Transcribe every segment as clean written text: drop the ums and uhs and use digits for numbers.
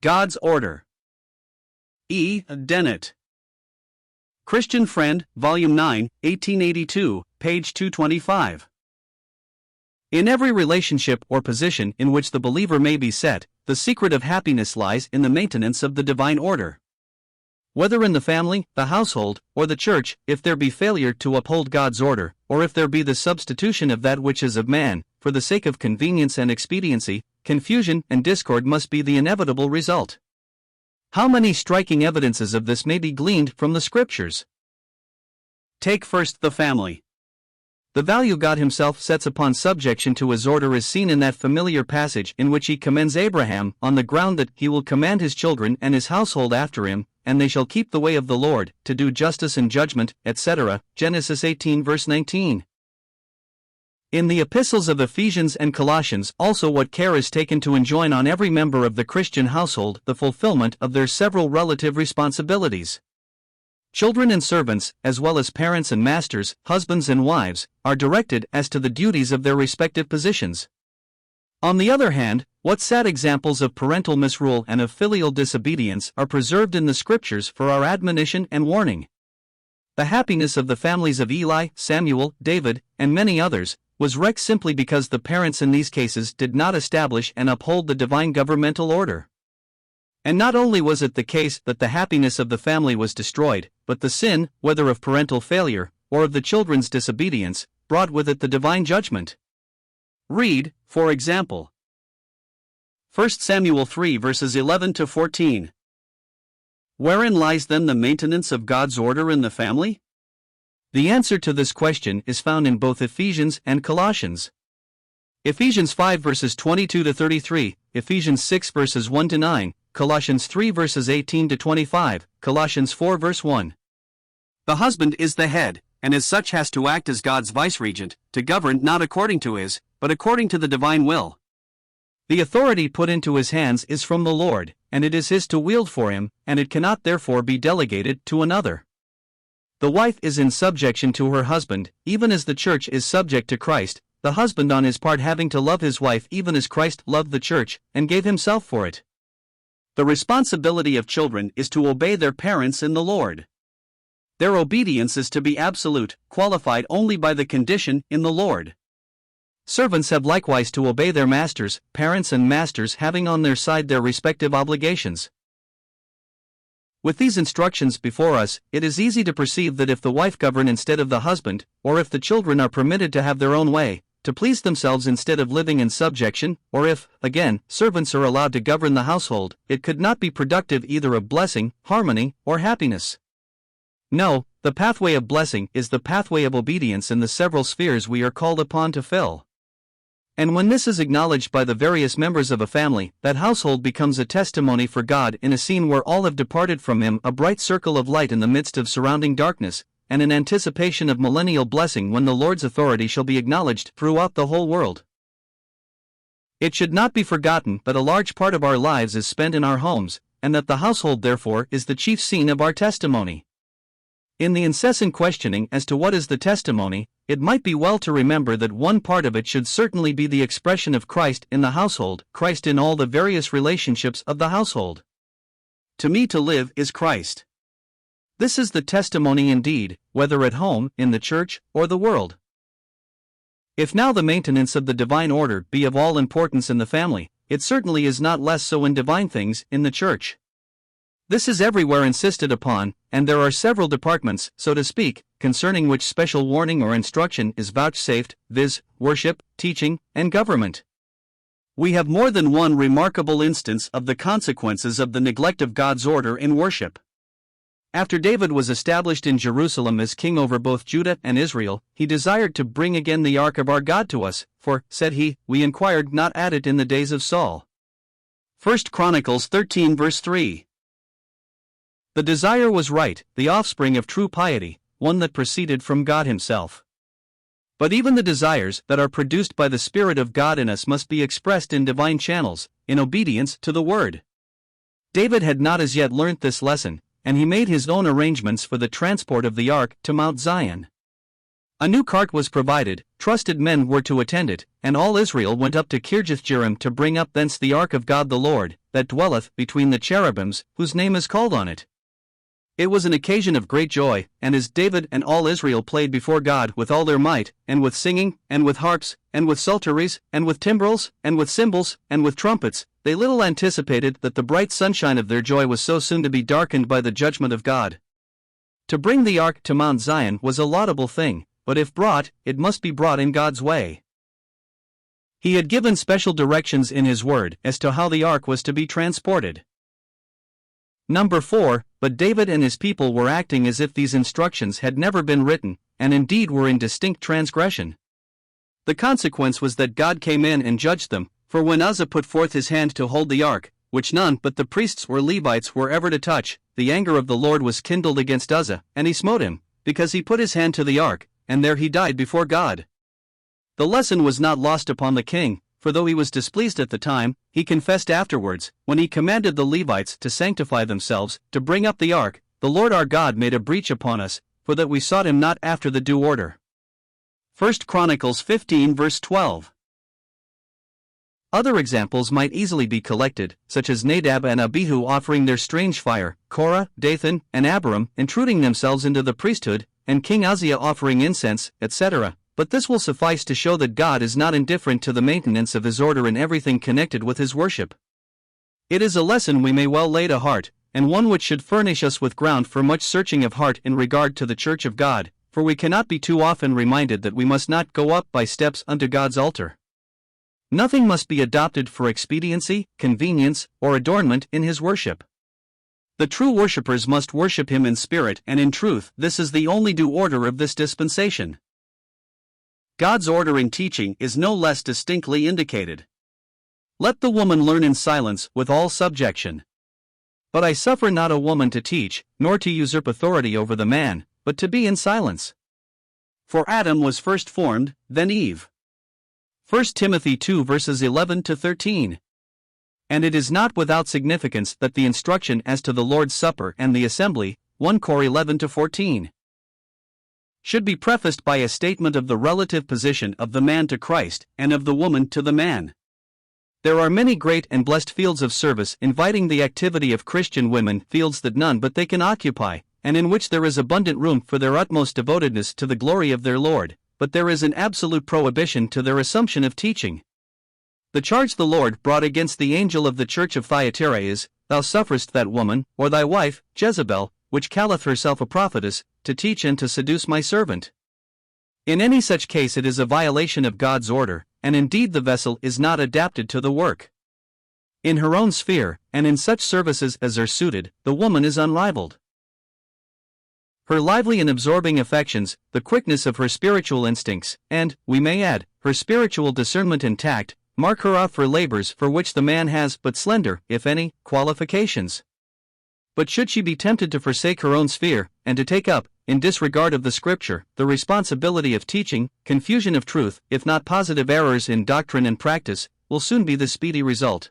God's Order. E. Dennett. Christian Friend, Volume 9, 1882, page 225. In every relationship or position in which the believer may be set, the secret of happiness lies in the maintenance of the divine order. Whether in the family, the household, or the church, if there be failure to uphold God's order, or if there be the substitution of that which is of man, for the sake of convenience and expediency, confusion and discord must be the inevitable result. How many striking evidences of this may be gleaned from the Scriptures? Take first the family. The value God Himself sets upon subjection to His order is seen in that familiar passage in which He commends Abraham on the ground that He will command His children and His household after him, and they shall keep the way of the Lord, to do justice and judgment, etc. Genesis 18 verse 19. In the epistles of Ephesians and Colossians also what care is taken to enjoin on every member of the Christian household the fulfillment of their several relative responsibilities. Children and servants, as well as parents and masters, husbands and wives, are directed as to the duties of their respective positions. On the other hand, what sad examples of parental misrule and of filial disobedience are preserved in the Scriptures for our admonition and warning. The happiness of the families of Eli, Samuel, David, and many others, was wrecked simply because the parents in these cases did not establish and uphold the divine governmental order. And not only was it the case that the happiness of the family was destroyed, but the sin, whether of parental failure, or of the children's disobedience, brought with it the divine judgment. Read, for example, 1 Samuel 3 verses 11 to 14. Wherein lies then the maintenance of God's order in the family? The answer to this question is found in both Ephesians and Colossians. Ephesians 5 verses 22 to 33, Ephesians 6 verses 1 to 9, Colossians 3 verses 18 to 25, Colossians 4 verse 1. The husband is the head, and as such has to act as God's viceregent, to govern not according to his, but according to the divine will. The authority put into his hands is from the Lord, and it is his to wield for him, and it cannot therefore be delegated to another. The wife is in subjection to her husband, even as the church is subject to Christ, the husband on his part having to love his wife even as Christ loved the church, and gave himself for it. The responsibility of children is to obey their parents in the Lord. Their obedience is to be absolute, qualified only by the condition in the Lord. Servants have likewise to obey their masters, parents and masters having on their side their respective obligations. With these instructions before us, it is easy to perceive that if the wife govern instead of the husband, or if the children are permitted to have their own way, to please themselves instead of living in subjection, or if, again, servants are allowed to govern the household, it could not be productive either of blessing, harmony, or happiness. No, the pathway of blessing is the pathway of obedience in the several spheres we are called upon to fill. And when this is acknowledged by the various members of a family, that household becomes a testimony for God in a scene where all have departed from Him, a bright circle of light in the midst of surrounding darkness, and an anticipation of millennial blessing when the Lord's authority shall be acknowledged throughout the whole world. It should not be forgotten that a large part of our lives is spent in our homes, and that the household therefore is the chief scene of our testimony. In the incessant questioning as to what is the testimony, it might be well to remember that one part of it should certainly be the expression of Christ in the household, Christ in all the various relationships of the household. To me to live is Christ. This is the testimony indeed, whether at home, in the church, or the world. If now the maintenance of the divine order be of all importance in the family, it certainly is not less so in divine things in the church. This is everywhere insisted upon, and there are several departments, so to speak, concerning which special warning or instruction is vouchsafed, viz., worship, teaching, and government. We have more than one remarkable instance of the consequences of the neglect of God's order in worship. After David was established in Jerusalem as king over both Judah and Israel, he desired to bring again the ark of our God to us, for, said he, we inquired not at it in the days of Saul. 1 Chronicles 13 verse 3. The desire was right, the offspring of true piety, one that proceeded from God Himself. But even the desires that are produced by the Spirit of God in us must be expressed in divine channels, in obedience to the Word. David had not as yet learnt this lesson, and he made his own arrangements for the transport of the ark to Mount Zion. A new cart was provided, trusted men were to attend it, and all Israel went up to Kirjathjearim to bring up thence the ark of God the Lord, that dwelleth between the cherubims, whose name is called on it. It was an occasion of great joy, and as David and all Israel played before God with all their might, and with singing, and with harps, and with psalteries, and with timbrels, and with cymbals, and with trumpets, they little anticipated that the bright sunshine of their joy was so soon to be darkened by the judgment of God. To bring the ark to Mount Zion was a laudable thing, but if brought, it must be brought in God's way. He had given special directions in His Word as to how the ark was to be transported. Number 4, but David and his people were acting as if these instructions had never been written, and indeed were in distinct transgression. The consequence was that God came in and judged them, for when Uzzah put forth his hand to hold the ark, which none but the priests or Levites were ever to touch, the anger of the Lord was kindled against Uzzah, and he smote him, because he put his hand to the ark, and there he died before God. The lesson was not lost upon the king, for though he was displeased at the time, he confessed afterwards, when he commanded the Levites to sanctify themselves, to bring up the ark, the Lord our God made a breach upon us, for that we sought him not after the due order. 1 Chronicles 15 verse 12. Other examples might easily be collected, such as Nadab and Abihu offering their strange fire, Korah, Dathan, and Abiram intruding themselves into the priesthood, and King Uzziah offering incense, etc., but this will suffice to show that God is not indifferent to the maintenance of His order in everything connected with His worship. It is a lesson we may well lay to heart, and one which should furnish us with ground for much searching of heart in regard to the Church of God, for we cannot be too often reminded that we must not go up by steps unto God's altar. Nothing must be adopted for expediency, convenience, or adornment in His worship. The true worshippers must worship Him in spirit and in truth. This is the only due order of this dispensation. God's order in teaching is no less distinctly indicated. Let the woman learn in silence with all subjection. But I suffer not a woman to teach, nor to usurp authority over the man, but to be in silence. For Adam was first formed, then Eve. 1 Timothy 2 verses 11 to 13. And it is not without significance that the instruction as to the Lord's Supper and the assembly, 1 Cor 11 to 14. should be prefaced by a statement of the relative position of the man to Christ and of the woman to the man. There are many great and blessed fields of service inviting the activity of Christian women, fields that none but they can occupy, and in which there is abundant room for their utmost devotedness to the glory of their Lord, but there is an absolute prohibition to their assumption of teaching. The charge the Lord brought against the angel of the church of Thyatira is, Thou sufferest that woman, or thy wife, Jezebel, which calleth herself a prophetess, to teach and to seduce my servant. In any such case it is a violation of God's order, and indeed the vessel is not adapted to the work. In her own sphere, and in such services as are suited, the woman is unrivaled. Her lively and absorbing affections, the quickness of her spiritual instincts, and, we may add, her spiritual discernment and tact, mark her out for labors for which the man has but slender, if any, qualifications. But should she be tempted to forsake her own sphere, and to take up, in disregard of the Scripture, the responsibility of teaching, confusion of truth, if not positive errors in doctrine and practice, will soon be the speedy result.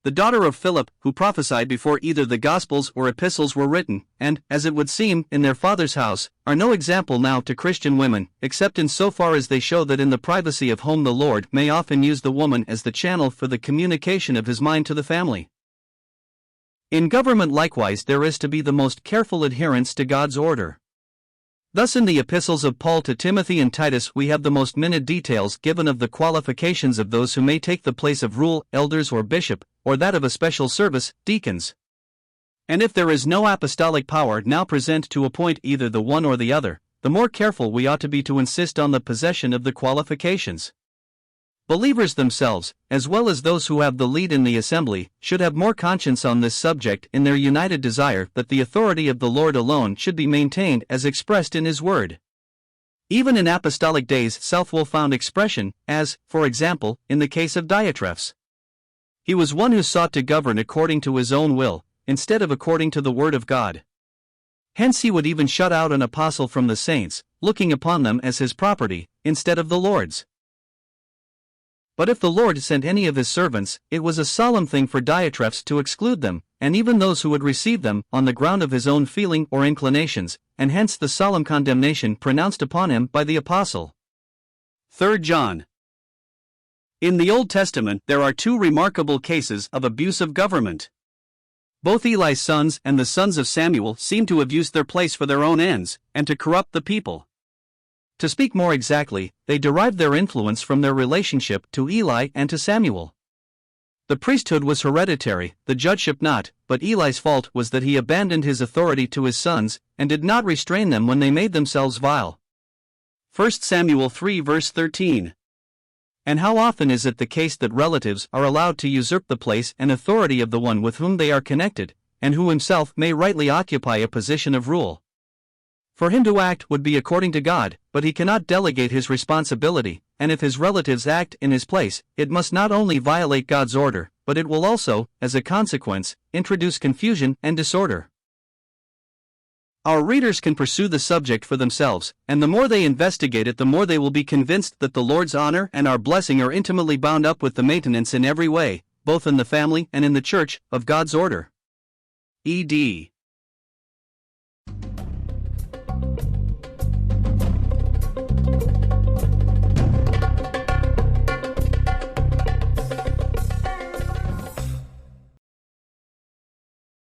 The daughter of Philip, who prophesied before either the Gospels or Epistles were written, and, as it would seem, in their father's house, are no example now to Christian women, except in so far as they show that in the privacy of home the Lord may often use the woman as the channel for the communication of His mind to the family. In government likewise there is to be the most careful adherence to God's order. Thus in the epistles of Paul to Timothy and Titus we have the most minute details given of the qualifications of those who may take the place of rule, elders or bishop, or that of a special service, deacons. And if there is no apostolic power now present to appoint either the one or the other, the more careful we ought to be to insist on the possession of the qualifications. Believers themselves, as well as those who have the lead in the assembly, should have more conscience on this subject in their united desire that the authority of the Lord alone should be maintained as expressed in His Word. Even in apostolic days self-will found expression, as, for example, in the case of Diotrephes. He was one who sought to govern according to his own will, instead of according to the Word of God. Hence he would even shut out an apostle from the saints, looking upon them as his property, instead of the Lord's. But if the Lord sent any of his servants, it was a solemn thing for Diotrephes to exclude them, and even those who would receive them, on the ground of his own feeling or inclinations, and hence the solemn condemnation pronounced upon him by the Apostle. 3 John. In the Old Testament there are two remarkable cases of abuse of government. Both Eli's sons and the sons of Samuel seem to have used their place for their own ends, and to corrupt the people. To speak more exactly, they derived their influence from their relationship to Eli and to Samuel. The priesthood was hereditary, the judgeship not, but Eli's fault was that he abandoned his authority to his sons, and did not restrain them when they made themselves vile. 1 Samuel 3 verse 13. And how often is it the case that relatives are allowed to usurp the place and authority of the one with whom they are connected, and who himself may rightly occupy a position of rule? For him to act would be according to God, but he cannot delegate his responsibility, and if his relatives act in his place, it must not only violate God's order, but it will also, as a consequence, introduce confusion and disorder. Our readers can pursue the subject for themselves, and the more they investigate it, the more they will be convinced that the Lord's honor and our blessing are intimately bound up with the maintenance in every way, both in the family and in the church, of God's order. Ed.